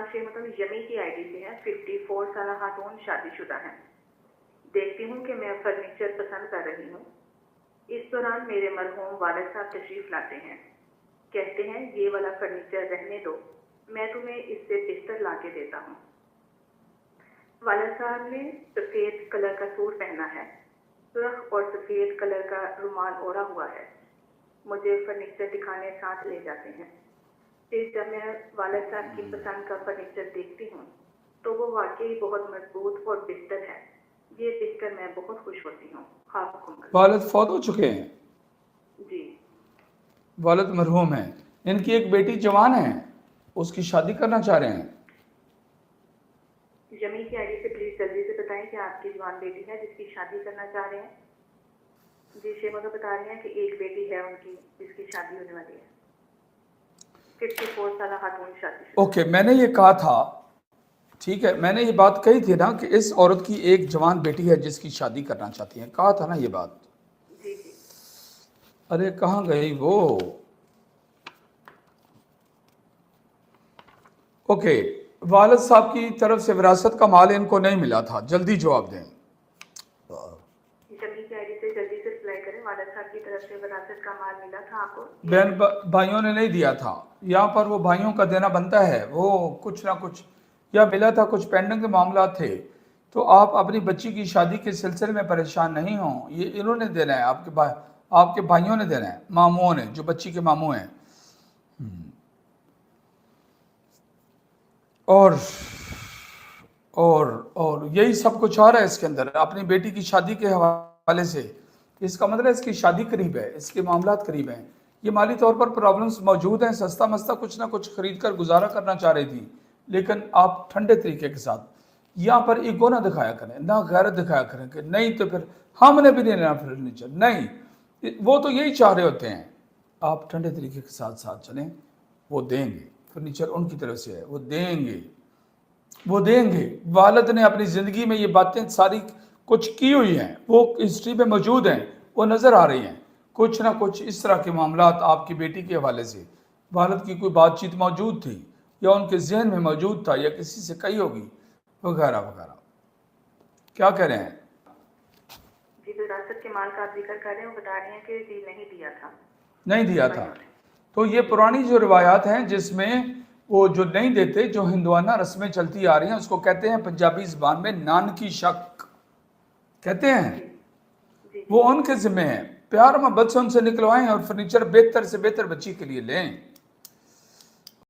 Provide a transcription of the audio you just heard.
سوال مطلب یمی کی آئی ڈی سے ہے. 54 سالہ خاتون شادی شدہ ہیں. دیکھتی ہوں کہ میں فرنیچر پسند کر رہی ہوں. اس دوران میرے مرحوم والد صاحب تشریف لاتے ہیں. کہتے ہیں یہ والا فرنیچر رہنے دو, میں تمہیں اس سے بہتر لا کے دیتا ہوں. والد صاحب نے سفید کلر کا سوٹ پہنا ہے, سرخ اور سفید کلر کا رومال اوڑھا ہوا ہے. مجھے فرنیچر دکھانے ساتھ لے جاتے ہیں. پھر جب میں والد صاحب کی پسند کا فرنیچر دیکھتی ہوں تو وہ واقعی بہت مضبوط اور بہتر ہے. یہ دیکھ کر میں بہت خوش ہوتی ہوں. والد فوت ہو چکے ہیں؟ جی. والد مرحوم ہیں. ان کی ایک بیٹی جوان ہے, اس کی شادی کرنا چاہ رہے ہیں. یمی کی آئی ڈی سے پلیز جلدی سے بتائیں کہ آپ کی جوان بیٹی ہے جس کی شادی کرنا چاہ رہے ہیں. جی شیما تو بتا رہی ہیں کہ ایک بیٹی ہے ان کی جس کی شادی ہونے والی ہے. 54 سالہ خاتون شادی شدہ. اوکے, میں نے یہ کہا تھا, ٹھیک ہے, میں نے یہ بات کہی تھی نا کہ اس عورت کی ایک جوان بیٹی ہے جس کی شادی کرنا چاہتی ہیں, کہا تھا نا یہ بات. جی جی. ارے کہاں گئی وہ؟ اوکے, والد صاحب کی طرف سے وراثت کا مال ان کو نہیں ملا تھا, جلدی جواب دیں. یمی کی آئی ڈی سے جلدی سے رپلائی کریں. والد صاحب کی طرف سے وراثت کا مال ملا تھا آپ کو؟ بہن بھائیوں نے نہیں دیا تھا. یہاں پر وہ بھائیوں کا دینا بنتا ہے, وہ کچھ نہ کچھ یا ملا تھا, کچھ پینڈنگ کے معاملات تھے. تو آپ اپنی بچی کی شادی کے سلسلے میں پریشان نہیں ہوں, یہ انہوں نے دینا ہے, آپ کے بھائیوں نے دینا ہے, ماموں نے, جو بچی کے ماموں ہیں. اور یہی سب کچھ آ رہا ہے اس کے اندر اپنی بیٹی کی شادی کے حوالے سے. اس کا مطلب ہے اس کی شادی قریب ہے, اس کے معاملات قریب ہیں. یہ مالی طور پر پرابلمز موجود ہیں, سستا مستا کچھ نہ کچھ خرید کر گزارا کرنا چاہ رہی تھی, لیکن آپ ٹھنڈے طریقے کے ساتھ یہاں پر ایگو نہ دکھایا کریں, نہ غیرت دکھایا کریں کہ نہیں تو پھر ہم نے بھی نہیں لینا فرنیچر. نہیں, وہ تو یہی چاہ رہے ہوتے ہیں. آپ ٹھنڈے طریقے کے ساتھ ساتھ چلیں, وہ دیں گے. فرنیچر ان کی طرف سے ہے, وہ دیں گے, وہ دیں گے. والد نے اپنی زندگی میں یہ باتیں ساری کچھ کی ہوئی ہیں, وہ ہسٹری میں موجود ہیں, وہ نظر آ رہی ہیں. کچھ نہ کچھ اس طرح کے معاملات آپ کی بیٹی کے حوالے سے والد کی کوئی بات چیت موجود تھی یا ان کے ذہن میں موجود تھا یا کسی سے کہی ہوگی وغیرہ وغیرہ. کیا کہہ رہے ہیں؟ جی وراثت کے مال کا آپ ذکر کر رہے ہیں, وہ بتا رہی ہیں کہ جی نہیں دیا تھا. نہیں دیا تھا. تو یہ پرانی جو روایات ہیں جس میں وہ جو نہیں دیتے, جو ہندوانہ رسمیں چلتی آ رہی ہیں, اس کو کہتے ہیں پنجابی زبان میں نان کی شک کہتے ہیں. وہ ان کے ذمہ ہیں, پیار محبت سے ان سے نکلوائیں اور فرنیچر بہتر سے بہتر بچی کے لیے لیں.